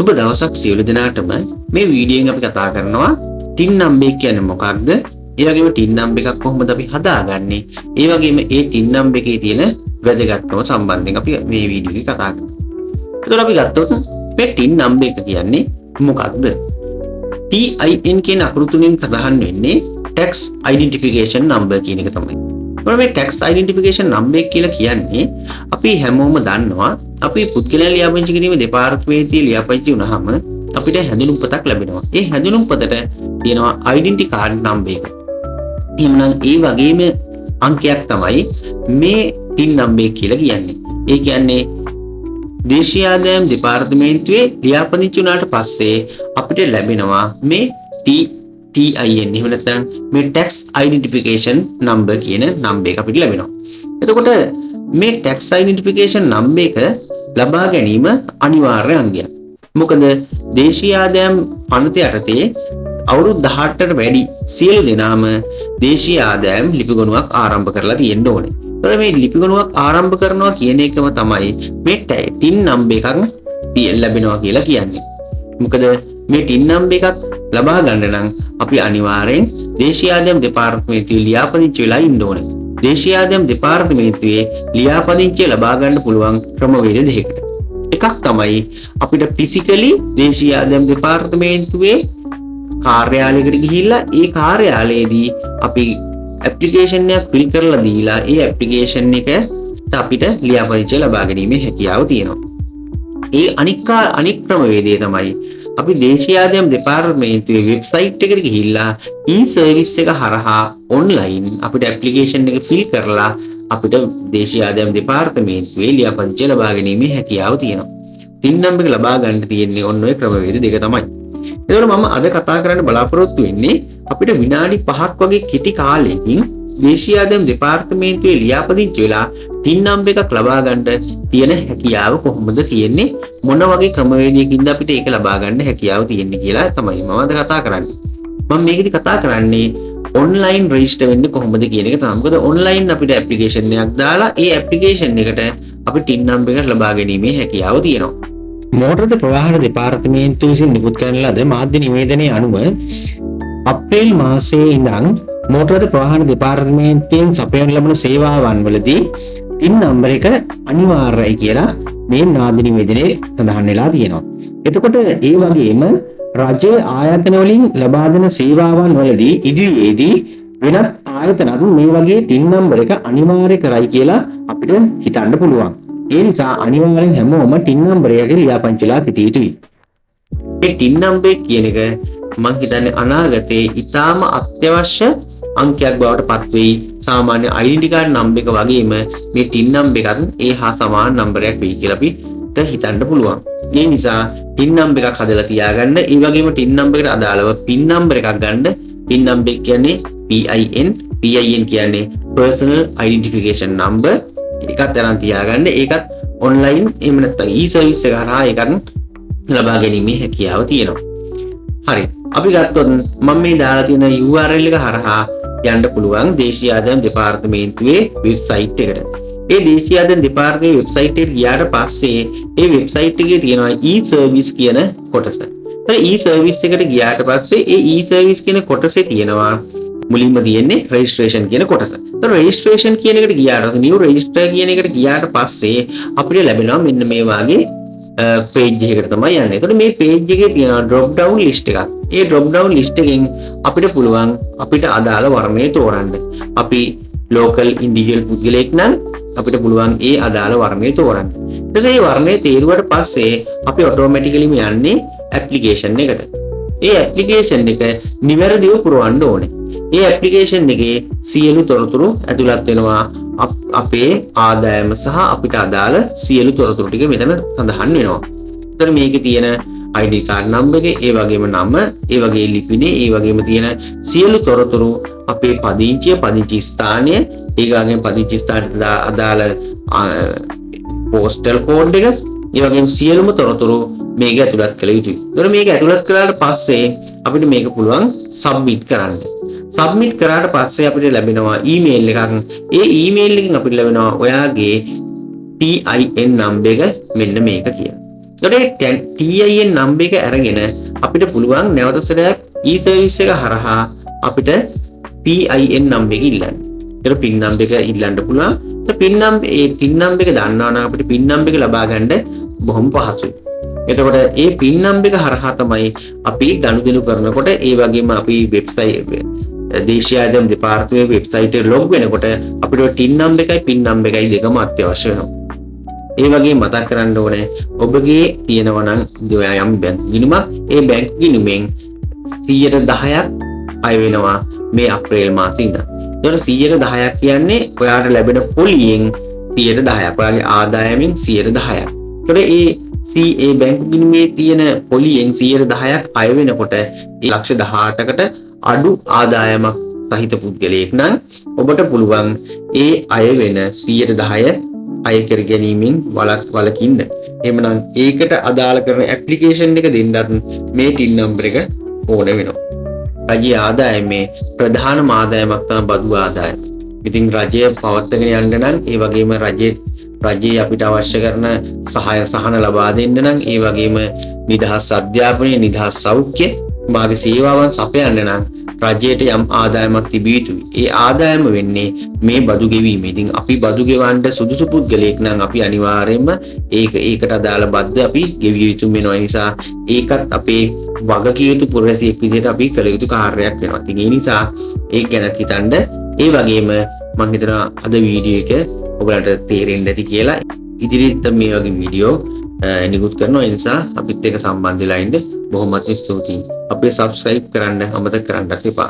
සුබ දවසක් සියලු දෙනාටම. මේ වීඩියෝ එකෙන් අපි කතා කරනවා ටින් නම්බර් කියන්නේ මොකක්ද? ඒ වගේම ටින් නම්බර් එකක් කොහොමද අපි හදාගන්නේ? ඒ වගේම ඒ ටින් නම්බර් එකේ තියෙන වැදගත්කම සම්බන්ධයෙන් අපි මේ වීඩියෝ එකේ කතා කරනවා. එතකොට අපි ගත්තොත් මේ ටින් නම්බර් එක කියන්නේ මොකක්ද? TIN කියන අකුරු තුنين සඳහන් වෙන්නේ tax identification number කියන එක තමයි. මේ tax identification number කියලා කියන්නේ අපි හැමෝම දන්නවා අපි පුද්ගලයන් ලියාපදිංචි කිරීම දෙපාර්තමේන්තුවේ ලියාපදිංචි වුණාම අපිට හැඳුනුම්පතක් ලැබෙනවා. ඒ හැඳුනුම්පතට තියෙනවා identity card number එක. එහෙනම් ඒ වගේම අංකයක් තමයි මේ PIN number කියලා කියන්නේ. ඒ කියන්නේ දේශීය ආදායම් දෙපාර්තමේන්තුවේ ලියාපදිංචි වුණාට පස්සේ අපිට ලැබෙනවා මේ TIN එහෙම නැත්නම් මේ tax identification number කියන number එක අපිට ලැබෙනවා. එතකොට මේ tax identification number එක ලබා ගැනීම අනිවාර්ය අංගයක්. මොකද දේශීය ආදායම් පනත යටතේ අවුරුදු 18ට වැඩි සියලු දෙනාම දේශීය ආදායම් ලිපිගොනුවක් ආරම්භ කරලා තියෙන්න ඕනේ. එතකොට මේ ලිපිගොනුවක් ආරම්භ කරනවා කියන එකම තමයි මේ TIN number එකක් ලැබෙනවා කියලා කියන්නේ. මොකද මේ TIN number එකක් ලබා ගන්න නම් අපි අනිවාර්යෙන් දේශීය ආදායම් දෙපාර්තමේන්තුවේ ලියාපදිංචි වෙලා ඉන්න ඕනේ. දේශීය ආදායම් දෙපාර්තමේන්තුවේ ලියාපදිංචිය ලබා ගන්න පුළුවන් ක්‍රමවේද දෙකකට. එකක් තමයි අපිට ෆිසිකලි දේශීය ආදායම් දෙපාර්තමේන්තුවේ කාර්යාලයකට ගිහිල්ලා ඒ කාර්යාලයේදී අපි ඇප්ලිකේෂන් එකක් ෆිල් කරලා දීලා ඒ ඇප්ලිකේෂන් එකට අපිට ලියාපදිංචිය ලබා ගැනීමේ හැකියාව තියෙනවා. ඒ අනික් ක්‍රමවේදය තමයි අපි දේශීය ආදායම් දෙපාර්තමේන්තුවේ වෙබ්සයිට් එකට ගිහිල්ලා e-service එක හරහා ඔන්ලයින් අපිට ඇප්ලිකේෂන් එක ෆිල් කරලා අපිට දේශීය ආදායම් දෙපාර්තමේන්තුවේ ලියාපදිංචිය ලබා ගැනීමේ හැකියාව තියෙනවා. PIN number එක ලබා ගන්න තියෙන්නේ ඔන්න ඔය ක්‍රමවේද දෙක තමයි. ඒතකොට මම අද කතා කරන්න බලාපොරොත්තු වෙන්නේ අපිට විනාඩි 5ක් වගේ කෙටි කාලයකින් දේශීය ආදායම් දෙපාර්තමේන්තුවේ ලියාපදිංචි වෙලා PIN number එකක් ලබා ගන්න තියෙන හැකියාව කොහොමද තියෙන්නේ, මොන වගේ ක්‍රමවේදයකින්ද අපිට ඒක ලබා ගන්න හැකියාව තියෙන්නේ කියලා තමයි මම අද කතා කරන්නේ. මම මේකෙදි කතා කරන්නේ ඔන්ලයින් රෙජිස්ටර් වෙන්නේ කොහොමද කියන එක තමයි. මොකද ඔන්ලයින් අපිට ඇප්ලිකේෂන් එකක් දාලා ඒ ඇප්ලිකේෂන් එකට අපි PIN number එකක් ලබා ගැනීමේ හැකියාව තියෙනවා. මෝටර් ප්‍රවාහන දෙපාර්තමේන්තුව විසින් නිකුත් කරන ලද මාධ්‍ය නිවේදනයේ අනුව අප්‍රේල් මාසයේ ඉඳන් මෝටර් ප්‍රවාහන දෙපාර්තමේන්තුවෙන් සපයන ලබන සේවාවන් වලදී PIN number එක අනිවාර්යයි කියලා මේ මාධ්‍ය නිවේදනයේ සඳහන් වෙලා තියෙනවා. එතකොට ඒ වගේම රජයේ ආයතන වලින් ලබා දෙන සේවාවන් වලදී ඉදිරියේදී වෙනත් ආයතනත් මේ වගේ PIN number එක අනිවාර්ය කරයි කියලා අපිට හිතන්න පුළුවන්. ඒ නිසා අනිවාර්යෙන් හැමෝම PIN number එක ලියාපදිංචිලා සිටිය යුතුයි. මේ PIN number කියන එක මම හිතන්නේ අනාගතයේ ඉතාම අත්‍යවශ්‍ය අංකයක් බවට පත් වෙයි. සාමාන්‍ය identity card number එක වගේම මේ PIN number එකත් ඒ හා සමාන number එකක් වෙයි කියලා අපිට හිතන්න පුළුවන්. ඒ නිසා PIN number එකක් හදලා තියාගන්න. ඒ වගේම PIN number එකට අදාළව PIN number එකක් ගන්න. PIN number එක කියන්නේ PIN කියන්නේ personal identification number. ඒකත් අරන් තියාගන්න. ඒකත් ඔන්ලයින් එහෙම නැත්නම් e-service එක හරහා ඒකත් ලබා ගැනීමේ හැකියාව තියෙනවා. හරි. අපි ගත්තොත් මම මේ දාලා තියෙන URL එක හරහා යන්න පුළුවන් දේශීය ආදායම් දෙපාර්තමේන්තුවේ වෙබ්සයිට් එකට. ඒ දේශීය ආදායම් දෙපාර්තමේන්තුවේ වෙබ්සයිට් එකට ගියාට පස්සේ ඒ වෙබ්සයිට් එකේ තියෙනවා e-service කියන කොටස. ඒ e-service එකට ගියාට පස්සේ ඒ e-service කියන කොටසේ තියෙනවා මුලින්ම තියෙන්නේ registration කියන කොටස. ඒතර registration කියන එකට ගියාට new register කියන එකට ගියාට පස්සේ අපිට ලැබෙනවා මෙන්න මේ වාගේ page එකකට තමයි යන්නේ. ඒතකොට මේ page එකේ තියෙන drop down list එකක්. ඒ drop down list එකෙන් අපිට පුළුවන් අපිට අදාළ වර්ණය තෝරන්න. අපි local individual පුද්ගලයෙක් නම් අපිට පුළුවන් ඒ අදාළ වර්ණය තෝරන්න. ඊට පස්සේ මේ වර්ණය තේරුවට පස්සේ අපි automatically යන්නේ application එකට. ඒ application එක නිවැරදිව පුරවන්න ඕනේ. ඒ ඇප්ලිකේෂන් එකේ සියලු තොරතුරු ඇතුළත් වෙනවා. අපේ ආදායම සහ අපිට අදාළ සියලු තොරතුරු ටික මෙතන සඳහන් වෙනවා. ඒතර මේකේ තියෙන ID card number එක, ඒ වගේම නම, ඒ වගේ ලිපිනේ, ඒ වගේම තියෙන සියලු තොරතුරු අපේ පදිංචි ස්ථානය, ඒ වගේම පදිංචි ස්ථානයට අදාළ postal code එක, ඒ වගේම සියලුම තොරතුරු මේක ඇතුළත් කළ යුතුයි. ඒතර මේක ඇතුළත් කළාට පස්සේ අපිට මේක පුළුවන් submit කරන්න. සබ්මිට් කරාට පස්සේ අපිට ලැබෙනවා ඊමේල් එකක්. ඒ ඊමේල් එකෙන් අපිට ලැබෙනවා ඔයාගේ PIN number එක මෙන්න මේක කියලා. ඒකට TIN number එක අරගෙන අපිට පුළුවන් නැවත සැරයක් e-service එක හරහා අපිට PIN number එක ඉල්ලන්න. ඒකට PIN number එක ඉල්ලන්න පුළුවන්. PIN number එක දන්නවා නම් අපිට PIN number එක ලබා ගන්න බොහොම පහසුයි. එතකොට ඒ PIN number එක හරහා තමයි අපි ගනුදෙනු කරනකොට ඒ වගේම අපි වෙබ්සයිට් දේශීය ආයතන දෙපාර්තමේන්තුවේ වෙබ්සයිට් එකට ලොග් වෙනකොට අපිට TIN number එකයි PIN number එකයි දෙකම අත්‍යවශ්‍ය වෙනවා. ඒ වගේ මතක් කරන්න ඕනේ ඔබගේ තියෙනවා නම් යම් බැංකු ගිණුමක් ඒ බැංකු ගිණුමෙන් 10%ක් අය වෙනවා මේ අප්‍රේල් මාසේ ඉඳන්. ඒතකොට 10%ක් කියන්නේ ඔයාලට ලැබෙන පොලියෙන් 10%ක්. ඔයාගේ ආදායමෙන් 10%ක්. ඒතකොට ඒ බැංකු ගිණුමේ තියෙන පොලියෙන් 10%ක් අය වෙනකොට ඒ ලක්ෂ 18කට අඩු ආදායමක් සහිත පුද්ගලයෙක් නම් ඔබට පුළුවන් ඒ අය වෙන 10% අය කර ගැනීමෙන් වළකින්න. එහෙමනම් ඒකට අදාළ කරන ඇප්ලිකේෂන් එක දෙන්නත් මේ TIN number එක ඕන වෙනවා. රජයේ ආදායමේ ප්‍රධානම ආදායමක් තමයි බදු ආදායම. ඉතින් රජය පවත්වාගෙන යන්න නම් ඒ වගේම රජයේ අපිට අවශ්‍ය කරන සහන ලබා දෙන්න නම් ඒ වගේම නිදහස් අධ්‍යාපනය, නිදහස් සෞඛ්‍ය මාගේ සේවාවන් සපයන්න නම් රජයට යම් ආදායමක් තිබිය යුතුයි. ඒ ආදායම වෙන්නේ මේ බදු ගෙවීම. ඉතින් අපි බදු ගෙවන්න සුදුසු පුද්ගලයෙක් නම් අපි අනිවාර්යයෙන්ම ඒකට අදාළ බද්ද අපි ගෙවිය යුතු වෙනවා. ඒ නිසා ඒකත් අපේ වගකිය යුතු පුරවැසියෙක් විදිහට අපි කළ යුතු කාර්යයක් වෙනවා. ඉතින් ඒ නිසා ඒක ගැන හිතන්න. ඒ වගේම මම හිතනවා අද වීඩියෝ එක ඔයාලට තේරෙන්න ඇති කියලා. ඉදිරියට මේ වගේ වීඩියෝ නිකුත් කරනවා. ඒ නිසා අපිත් එක්ක සම්බන්ධ වෙලා ඉන්න බොහොමත් ස්තුතියි. අපේ subscribe කරන්න අමතක කරන්නත් එපා.